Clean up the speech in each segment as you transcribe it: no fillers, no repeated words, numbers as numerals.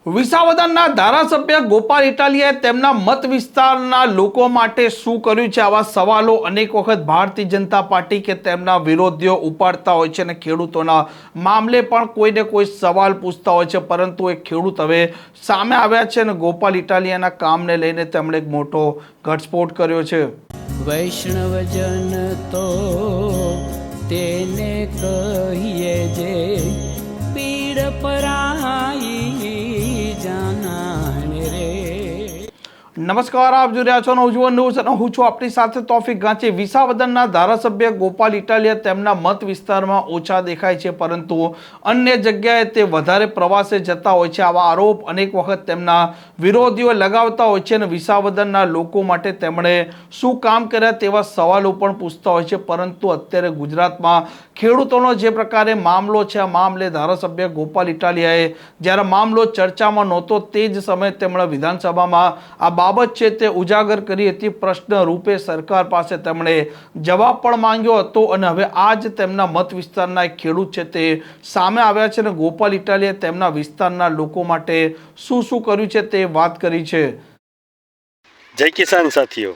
વિસાવદરના ધારાસભ્ય ગોપાલ ઇટાલિયાએ તેમના મત વિસ્તારના લોકો માટે શું કર્યું છે? આવા સવાલો અનેક વખત ભારતીય જનતા પાર્ટી કે તેમના વિરોધીઓ ઉપાડતા હોય છે અને ખેડૂતોના મામલે પણ કોઈને કોઈ સવાલ પૂછતા હોય છે, પરંતુ એક ખેડૂત હવે સામે આવ્યા છે અને ગોપાલ ઇટાલિયાના કામને લઈને તેમણે એક મોટો ઘટસ્ફોટ કર્યો છે. વૈષ્ણવજન તો તેને કહીએ જે પીડ પરાઈ જાનાને રે. નમસ્કાર, આપ જોઈ રહ્યા છો નવજીવન ન્યૂઝ અને હું છું આપણી સાથે તોફિક ગાંચી. વિસાવદરના ધારાસભ્ય ગોપાલ ઇટાલિયા તેમના મત વિસ્તારમાં ઓછા દેખાય છે, પરંતુ અન્ય જગ્યાએ તે વધારે પ્રવાસે જતા હોય છે. આવા આરોપ અનેક વખત તેમના વિરોધીઓ લગાવતા હોય છે અને વિસાવદરના લોકો માટે તેમણે શું કામ કર્યા તેવા સવાલો પણ પૂછતા હોય છે. પરંતુ અત્યારે ગુજરાતમાં ખેડૂતોનો જે પ્રકારે મામલો છે, આ મામલે ધારાસભ્ય ગોપાલ ઇટાલિયાએ જ્યારે મામલો ચર્ચામાં નહોતો તે જ સમયે તેમણે વિધાનસભામાં આ બાબત છે તે ઉજાગર કરી હતી. પ્રશ્ન રૂપે સરકાર પાસે તેમણે જવાબ પણ માંગ્યો હતો અને હવે આ જ તેમના મત વિસ્તારના એક ખેડૂત છે તે સામે આવ્યા છે અને ગોપાલ ઇટાલિયાએ તેમના વિસ્તારના લોકો માટે શું શું કર્યું છે તે વાત કરી છે. જય કિસાન સાથીઓ,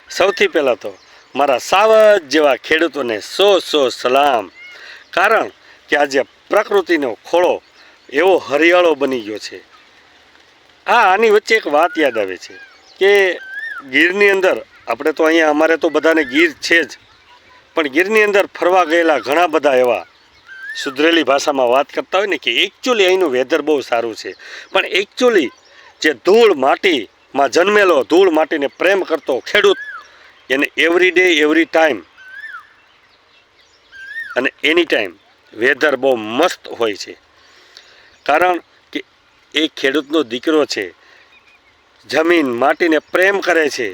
સૌથી પહેલાં તો મારા સાવજ જેવા ખેડૂતોને સો સલામ. કારણ કે આજે પ્રકૃતિનો ખોળો એવો હરિયાળો બની ગયો છે. આની વચ્ચે એક વાત યાદ આવે છે કે ગીરની અંદર, આપણે તો અહીંયા અમારે તો બધાને ગીર છે જ, પણ ગીરની અંદર ફરવા ગયેલા ઘણા બધા એવા સુધરેલી ભાષામાં વાત કરતા હોય ને કે એકચ્યુઅલી અહીંનું વેધર બહુ સારું છે, પણ એકચ્યુઅલી જે ધૂળ માટીમાં જન્મેલો, ધૂળ માટીને પ્રેમ કરતો ખેડૂત, એને એવરી ડે એવરી ટાઈમ અને એની ટાઈમ વેધર બહુ મસ્ત હોય છે. કારણ કે એ ખેડૂતનો દીકરો છે, જમીન માટીને પ્રેમ કરે છે.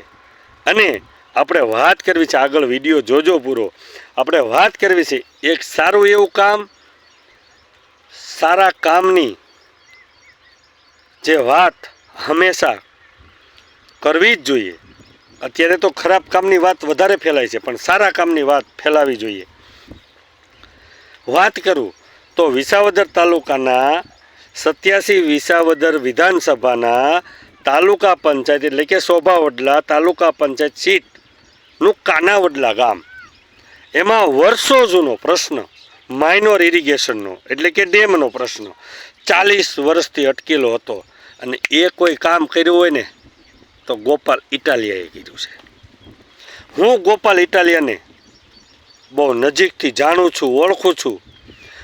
અને આપણે વાત કરવી છે, આગળ વિડીયો જોજો પૂરો, આપણે વાત કરવી છે એક સારું એવું કામ, સારા કામની જે વાત હંમેશા કરવી જ જોઈએ. અત્યારે તો ખરાબ કામની વાત વધારે ફેલાય છે, પણ સારા કામની વાત ફેલાવી જોઈએ. વાત કરું તો વિસાવદર તાલુકાના 87 વિસાવદર વિધાનસભાના તાલુકા પંચાયત એટલે કે શોભાવડલા તાલુકા પંચાયત સીટનું કાનાવડલા ગામ, એમાં વર્ષો જૂનો પ્રશ્ન માઇનોર ઇરિગેશનનો એટલે કે ડેમનો પ્રશ્ન 40 વર્ષથી અટકેલો હતો. અને એ કોઈ કામ કર્યું હોય ને તો ગોપાલ ઇટાલિયાએ કીધું છે. હું ગોપાલ ઇટાલિયાને બહુ નજીકથી જાણું છું, ઓળખું છું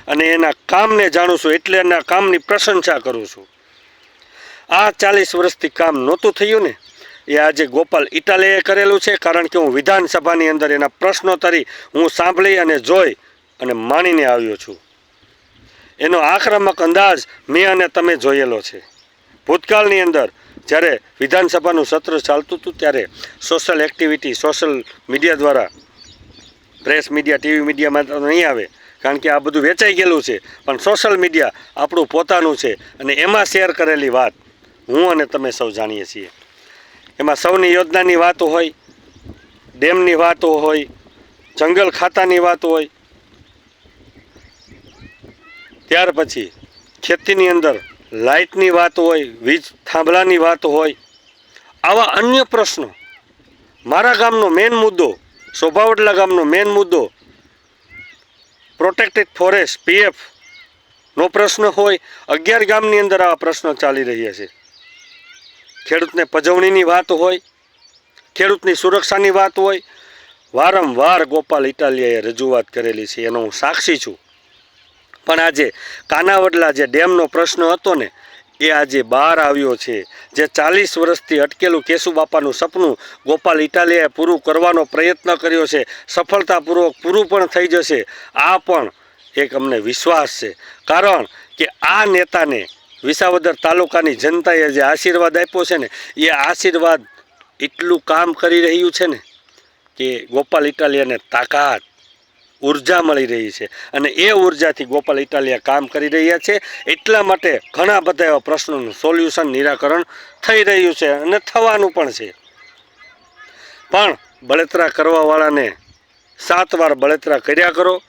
અને એના કામને જાણું છું, એટલે એના કામની પ્રશંસા કરું છું. આ 40 વર્ષથી કામ નહોતું થયું ને એ આજે ગોપાલ ઇટાલિયાએ કરેલું છે. કારણ કે હું વિધાનસભાની અંદર એના પ્રશ્નોત્તરી હું સાંભળી અને જોઈ અને માણીને આવ્યો છું. એનો આક્રમક અંદાજ મેં અને તમે જોયેલો છે. ભૂતકાળની અંદર જ્યારે વિધાનસભાનું સત્ર ચાલતું હતું ત્યારે સોશિયલ એક્ટિવિટી સોશિયલ મીડિયા દ્વારા, પ્રેસ મીડિયા, ટીવી મીડિયામાં તો નહીં આવે કારણ કે આ બધું વેચાઈ ગયેલું છે, પણ સોશિયલ મીડિયા આપણું પોતાનું છે અને એમાં શેર કરેલી વાત હું અને તમે સૌ જાણીએ છીએ. એમાં સૌની યોજનાની વાતો હોય, ડેમની વાતો હોય, જંગલ ખાતાની વાતો હોય, ત્યાર પછી ખેતીની અંદર લાઇટની વાત હોય, વીજ થાંભલાની વાત હોય, આવા અન્ય પ્રશ્નો. મારા ગામનો મેઇન મુદ્દો, શોભાવડલા ગામનો મેઇન મુદ્દો પ્રોટેક્ટેડ ફોરેસ્ટ PF નો પ્રશ્ન હોય. 11 ગામની અંદર આવા પ્રશ્નો ચાલી રહ્યા છે. ખેડૂતને પજવણીની વાત હોય, ખેડૂતની સુરક્ષાની વાત હોય. વારંવાર ગોપાલ ઇટાલિયાએ રજૂઆત કરેલી છે, એનો હું સાક્ષી છું. પણ આજે કાનાવડલા જે ડેમનો પ્રશ્ન હતો ને એ આજે બહાર આવ્યો છે. જે 40 વર્ષથી અટકેલું કેશુબાપાનું સપનું ગોપાલ ઇટાલિયાએ પૂરું કરવાનો પ્રયત્ન કર્યો છે. સફળતાપૂર્વક પૂરું પણ થઈ જશે, આ પણ એક અમને વિશ્વાસ છે. કારણ કે આ નેતાને વિસાવદર તાલુકાની જનતાએ જે આશીર્વાદ આપ્યો છે ને એ આશીર્વાદ એટલું કામ કરી રહ્યું છે ને કે ગોપાલ ઇટાલિયાને તાકાત, ઉર્જા મળી રહી છે. અને એ ઉર્જાથી ગોપાલ ઇટાલિયા કામ કરી રહ્યા છે. એટલા માટે ઘણા બધા એવા પ્રશ્નોનું સોલ્યુશન, નિરાકરણ થઈ રહ્યું છે અને થવાનું પણ છે. પણ બળતરા કરવાવાળાને 7 વાર બળતરા કર્યા કરો,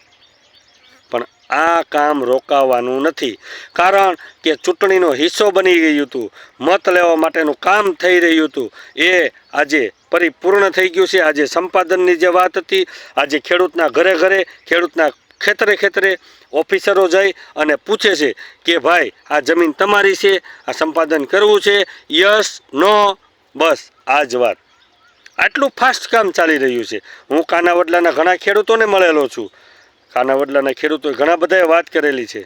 પણ આ કામ રોકાવાનું નથી, કારણ કે ચૂંટણીનો હિસ્સો બની ગયું હતું, મત લેવા માટેનું કામ થઈ રહ્યું હતું, એ આજે પરિપૂર્ણ થઈ ગયું છે. આજે સંપાદનની જે વાત હતી, આજે ખેડૂતના ઘરે ઘરે, ખેડૂતના ખેતરે ખેતરે ઓફિસરો જઈ અને પૂછે છે કે ભાઈ આ જમીન તમારી છે, આ સંપાદન કરવું છે, યસ નો, બસ આ જ વાત. આટલું ફાસ્ટ કામ ચાલી રહ્યું છે. હું કાનાવડલાના ઘણા ખેડૂતોને મળેલો છું. કાનાવડલાના ખેડૂતોએ ઘણા બધાએ વાત કરેલી છે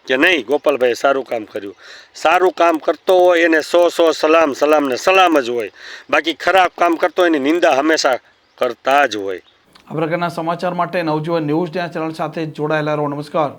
કે નહીં ગોપાલભાઈએ સારું કામ કર્યું. સારું કામ કરતો હોય એને 100 સલામ, સલામને સલામ જ હોય. બાકી ખરાબ કામ કરતો હોય એની નિંદા હંમેશા કરતા જ હોય. આ પ્રકારના સમાચાર માટે નવજીવન ન્યૂઝ ચેનલ સાથે જોડાયેલા રહો. નમસ્કાર.